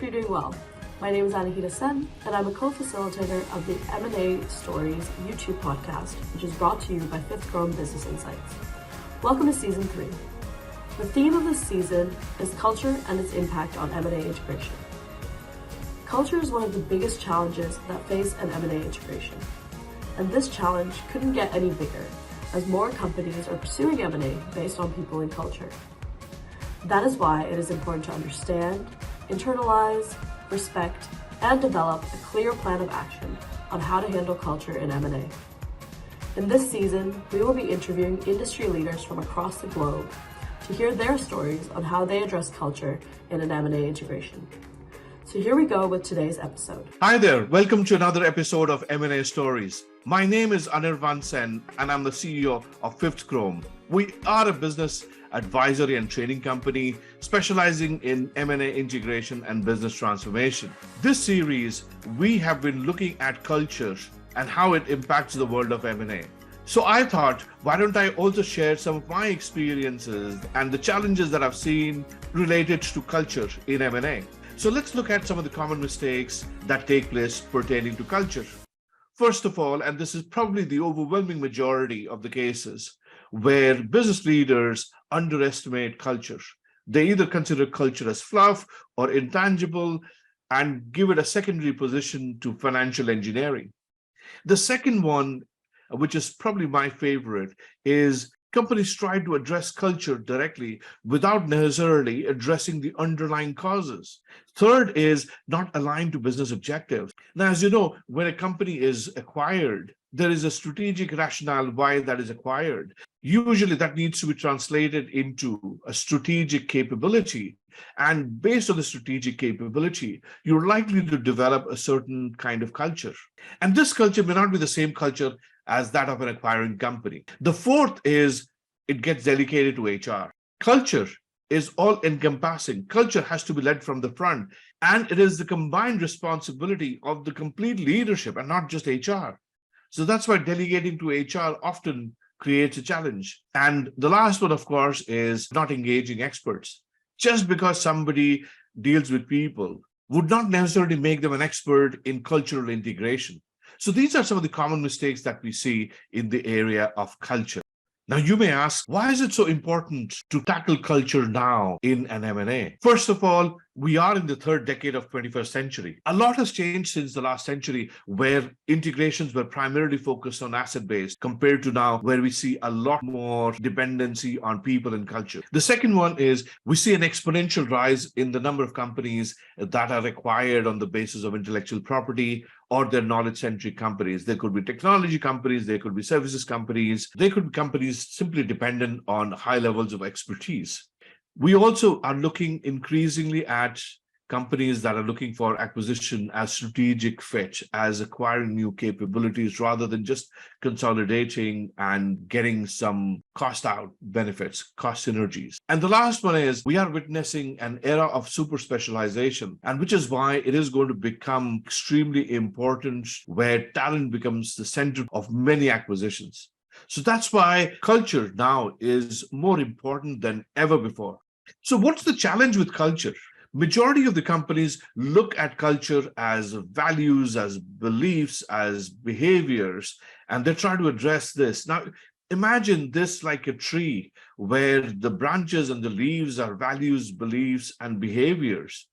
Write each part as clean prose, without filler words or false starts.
hope you're doing well. My name is Anirvan Sen, and I'm a co-facilitator of the M&A Stories YouTube podcast, which is brought to you by Fifth Chrome Business Insights. Welcome to Season 3. The theme of this season is culture and its impact on M&A integration. Culture is one of the biggest challenges that face an M&A integration, and this challenge couldn't get any bigger as more companies are pursuing M&A based on people and culture. That is why it is important to understand, internalize, respect, and develop a clear plan of action on how to handle culture in M&A. In this season, we will be interviewing industry leaders from across the globe to hear their stories on how they address culture in an M&A integration. So here we go with today's episode. Hi there, welcome to another episode of M&A Stories. My name is Anirvan Sen and I'm the CEO of Fifth Chrome. We are a business advisory and training company specializing in M&A integration and business transformation. This series, we have been looking at culture and how it impacts the world of M&A. So I thought, why don't I also share some of my experiences and the challenges that I've seen related to culture in M&A. So let's look at some of the common mistakes that take place pertaining to culture. First of all, and this is probably the overwhelming majority of the cases, where business leaders underestimate culture. They either consider culture as fluff or intangible and give it a secondary position to financial engineering. The second one, which is probably my favorite, is companies try to address culture directly without necessarily addressing the underlying causes. Third is not aligned to business objectives. Now, as you know, when a company is acquired, there is a strategic rationale why that is acquired. Usually that needs to be translated into a strategic capability. And based on the strategic capability, you're likely to develop a certain kind of culture. And this culture may not be the same culture as that of an acquiring company. The fourth is it gets delegated to HR. Culture is all encompassing. Culture has to be led from the front, and it is the combined responsibility of the complete leadership and not just HR. So that's why delegating to HR often creates a challenge. And the last one, of course, is not engaging experts. Just because somebody deals with people would not necessarily make them an expert in cultural integration. So these are some of the common mistakes that we see in the area of culture. Now, you may ask, why is it so important to tackle culture now in an M&A? First of all, we are in the third decade of 21st century. A lot has changed since the last century, where integrations were primarily focused on asset-based compared to now, where we see a lot more dependency on people and culture. The second one is we see an exponential rise in the number of companies that are acquired on the basis of intellectual property or they're knowledge-centric companies. They could be technology companies, they could be services companies, they could be companies simply dependent on high levels of expertise. We also are looking increasingly at companies that are looking for acquisition as strategic fit, as acquiring new capabilities rather than just consolidating and getting some cost out benefits, cost synergies. And the last one is we are witnessing an era of super specialization, and which is why it is going to become extremely important where talent becomes the center of many acquisitions. So that's why culture now is more important than ever before. So what's the challenge with culture? Majority of the companies look at culture as values, as beliefs, as behaviors, and they try to address this. Now, imagine this like a tree where the branches and the leaves are values, beliefs, and behaviors.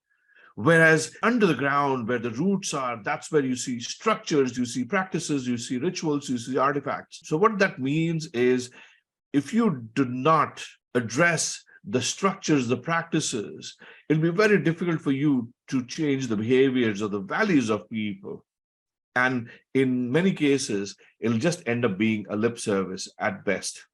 Whereas under the ground, where the roots are, that's where you see structures, you see practices, you see rituals, you see artifacts. So what that means is if you do not address the structures, the practices, it'll be very difficult for you to change the behaviors or the values of people. And in many cases, it'll just end up being a lip service at best.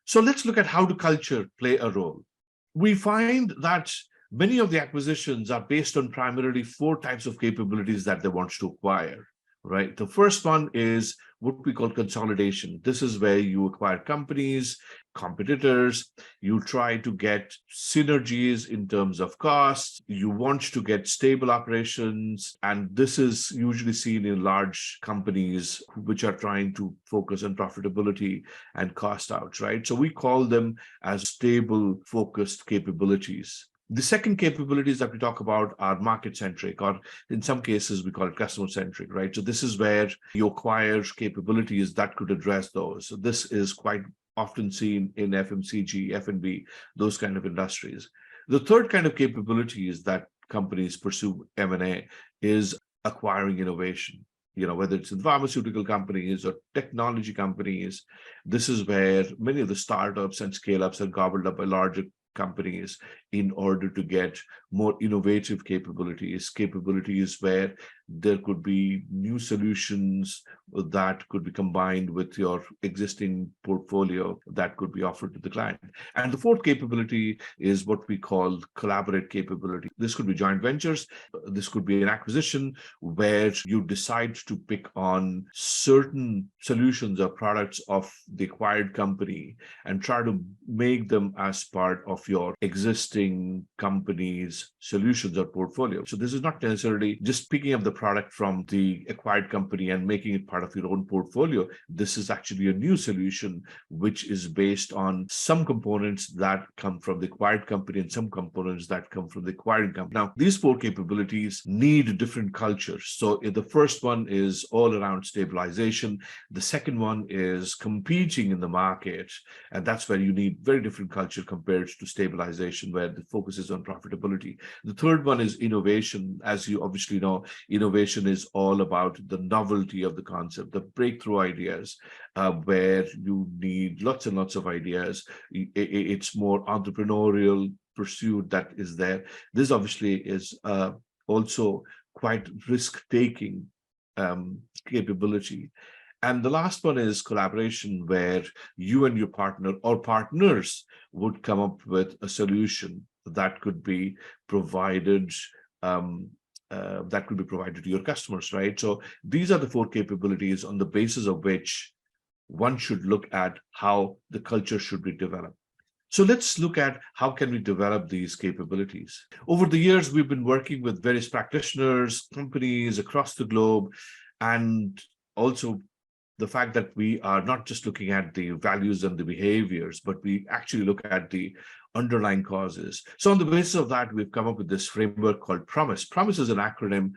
So let's look at how do culture play a role. We find that many of the acquisitions are based on primarily four types of capabilities that they want to acquire, right? The first one is what we call consolidation. This is where you acquire companies, competitors, you try to get synergies in terms of costs, you want to get stable operations, and this is usually seen in large companies which are trying to focus on profitability and cost out, right? So we call them as stable, focused capabilities. The second capabilities that we talk about are market-centric, or in some cases, we call it customer-centric, right? So this is where you acquire capabilities that could address those. So this is quite often seen in FMCG, F&B, those kind of industries. The third kind of capabilities that companies pursue M&A is acquiring innovation. Whether it's in pharmaceutical companies or technology companies, this is where many of the startups and scale-ups are gobbled up by larger companies in order to get more innovative capabilities where there could be new solutions that could be combined with your existing portfolio that could be offered to the client. And the fourth capability is what we call collaborate capability. This could be joint ventures. This could be an acquisition where you decide to pick on certain solutions or products of the acquired company and try to make them as part of your existing company's solutions or portfolio. So this is not necessarily just picking up the product from the acquired company and making it part of your own portfolio. This is actually a new solution, which is based on some components that come from the acquired company and some components that come from the acquiring company. Now, these four capabilities need different cultures. So the first one is all around stabilization. The second one is competing in the market. And that's where you need very different culture compared to stabilization, where the focus is on profitability. The third one is innovation. As you obviously know, innovation is all about the novelty of the concept, the breakthrough ideas, where you need lots and lots of ideas. It's more entrepreneurial pursuit that is there. This obviously is also quite risk-taking capability. And the last one is collaboration, where you and your partner or partners would come up with a solution that could be provided to your customers, right? So these are the four capabilities on the basis of which one should look at how the culture should be developed. So let's look at how can we develop these capabilities. Over the years, we've been working with various practitioners, companies across the globe, and also the fact that we are not just looking at the values and the behaviors, but we actually look at the underlying causes. So on the basis of that, we've come up with this framework called PROMISE. PROMISE is an acronym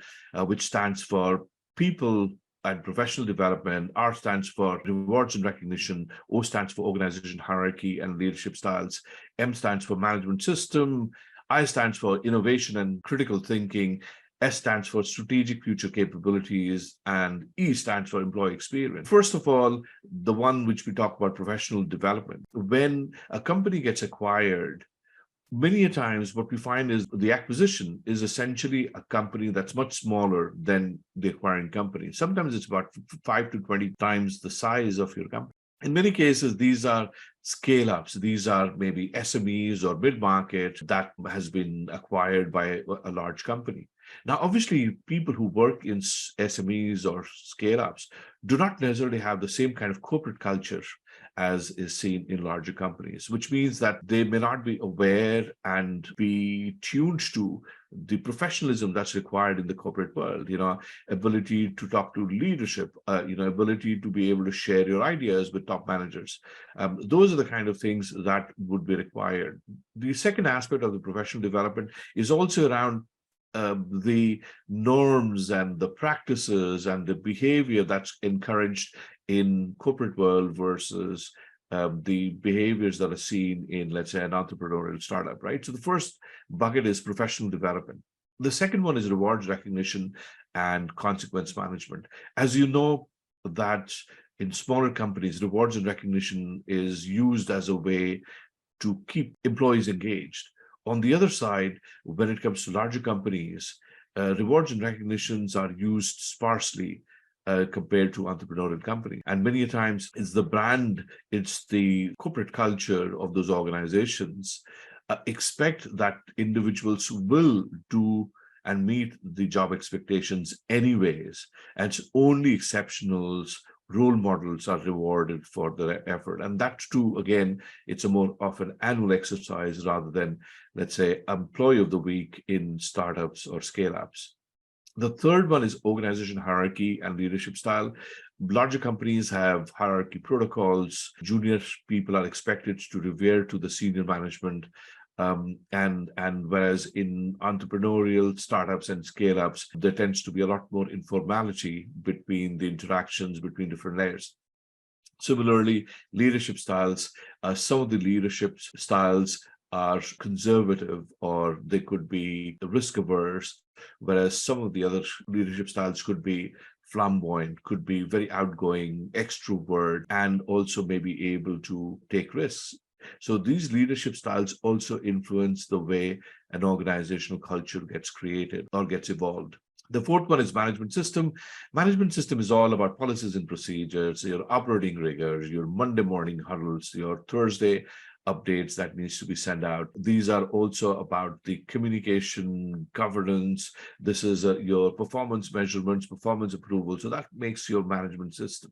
which stands for People and Professional Development. R stands for Rewards and Recognition. O stands for Organization Hierarchy and Leadership Styles. M stands for Management System. I stands for Innovation and Critical Thinking. S stands for Strategic Future Capabilities, and E stands for Employee Experience. First of all, the one which we talk about, professional development. When a company gets acquired, many a times what we find is the acquisition is essentially a company that's much smaller than the acquiring company. Sometimes it's about 5 to 20 times the size of your company. In many cases, these are scale-ups. These are maybe SMEs or mid-market that has been acquired by a large company. Now, obviously, people who work in SMEs or scale-ups do not necessarily have the same kind of corporate culture as is seen in larger companies, which means that they may not be aware and be tuned to the professionalism that's required in the corporate world, ability to talk to leadership, ability to be able to share your ideas with top managers. Those are the kind of things that would be required. The second aspect of the professional development is also around the norms and the practices and the behavior that's encouraged in corporate world versus the behaviors that are seen in, let's say, an entrepreneurial startup, right? So the first bucket is professional development. The second one is rewards recognition and consequence management. As you know, that in smaller companies, rewards and recognition is used as a way to keep employees engaged. On the other side, when it comes to larger companies, rewards and recognitions are used sparsely compared to entrepreneurial companies. And many times it's the brand, it's the corporate culture of those organizations expect that individuals will do and meet the job expectations anyways. And it's only exceptionals, role models are rewarded for their effort. And that too, again, it's a more of an annual exercise rather than, let's say, employee of the week in startups or scale-ups. The third one is organization hierarchy and leadership style. Larger companies have hierarchy protocols. Junior people are expected to revere to the senior management. And whereas in entrepreneurial startups and scale-ups, there tends to be a lot more informality between the interactions between different layers. Similarly, leadership styles, some of the leadership styles are conservative, or they could be risk averse, whereas some of the other leadership styles could be flamboyant, could be very outgoing, extrovert, and also maybe able to take risks. So these leadership styles also influence the way an organizational culture gets created or gets evolved. The fourth one is management system. Management system is all about policies and procedures, your operating rigors, your Monday morning huddles, your Thursday updates that needs to be sent out. These are also about the communication, governance. This is your performance measurements, performance approval. So that makes your management system.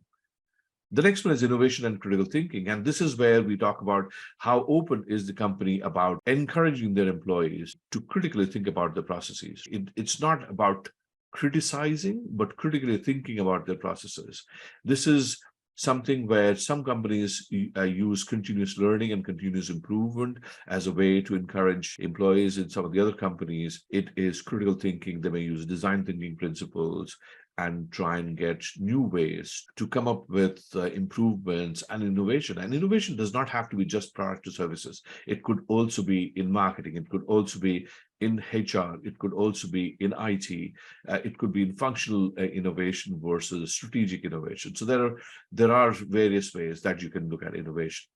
The next one is innovation and critical thinking. And this is where we talk about how open is the company about encouraging their employees to critically think about the processes. It's not about criticizing, but critically thinking about their processes. This is something where some companies use continuous learning and continuous improvement as a way to encourage employees. In some of the other companies, it is critical thinking. They may use design thinking principles and try and get new ways to come up with improvements and innovation. And innovation does not have to be just product or services. It could also be in marketing. It could also be in HR. It could also be in IT. It could be in functional innovation versus strategic innovation. So there are various ways that you can look at innovation.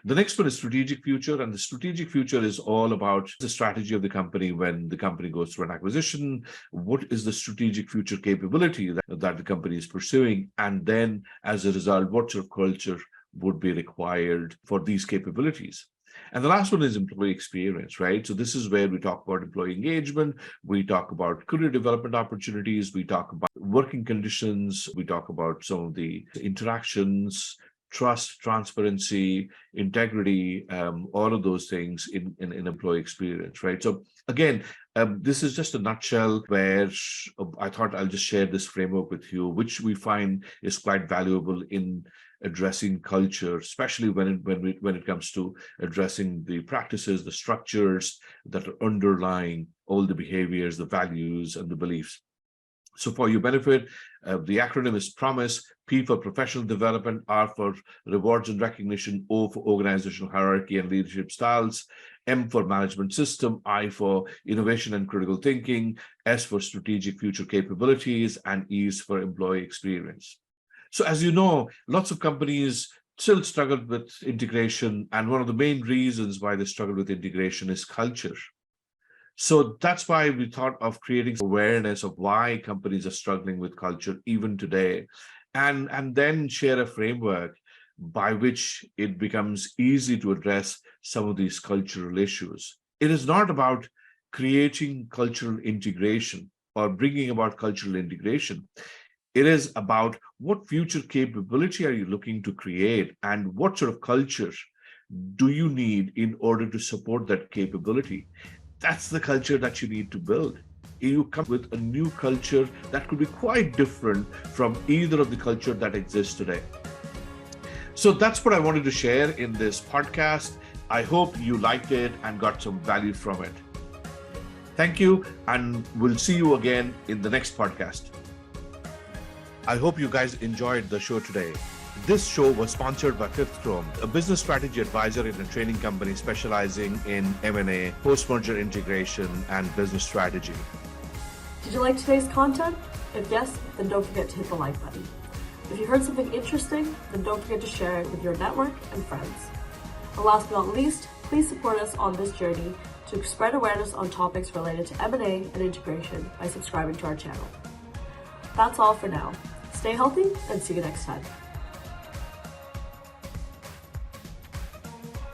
The next one is strategic future, and the strategic future is all about the strategy of the company when the company goes through an acquisition. What is the strategic future capability that the company is pursuing? And then as a result, what sort of culture would be required for these capabilities? And the last one is employee experience, right? So this is where we talk about employee engagement, we talk about career development opportunities, we talk about working conditions, we talk about some of the interactions, trust, transparency, integrity, all of those things in employee experience, right? So again, this is just a nutshell where I thought I'll just share this framework with you, which we find is quite valuable in addressing culture, especially when it comes to addressing the practices, the structures that are underlying all the behaviors, the values, and the beliefs. So for your benefit, the acronym is PROMISE: P for professional development, R for rewards and recognition, O for organizational hierarchy and leadership styles, M for management system, I for innovation and critical thinking, S for strategic future capabilities, and E is for employee experience. So as you know, lots of companies still struggle with integration, and one of the main reasons why they struggle with integration is culture. So that's why we thought of creating awareness of why companies are struggling with culture even today, and then share a framework by which it becomes easy to address some of these cultural issues. It is not about creating cultural integration or bringing about cultural integration. It is about what future capability are you looking to create, and what sort of culture do you need in order to support that capability. That's the culture that you need to build. You come with a new culture that could be quite different from either of the culture that exists today. So that's what I wanted to share in this podcast. I hope you liked it and got some value from it. Thank you, and we'll see you again in the next podcast. I hope you guys enjoyed the show today. This show was sponsored by Fifth Chrome, a business strategy advisor and a training company specializing in M&A, post-merger integration, and business strategy. Did you like today's content? If yes, then don't forget to hit the like button. If you heard something interesting, then don't forget to share it with your network and friends. And last but not least, please support us on this journey to spread awareness on topics related to M&A and integration by subscribing to our channel. That's all for now. Stay healthy and see you next time.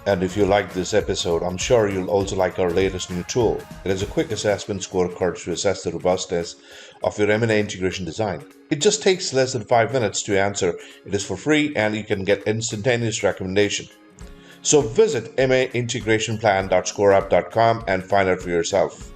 And if you like this episode, I'm sure you'll also like our latest new tool. It is a quick assessment scorecard to assess the robustness of your M&A integration design. It just takes less than 5 minutes to answer. It is for free and you can get instantaneous recommendation. So visit maintegrationplan.scoreup.com and find out for yourself.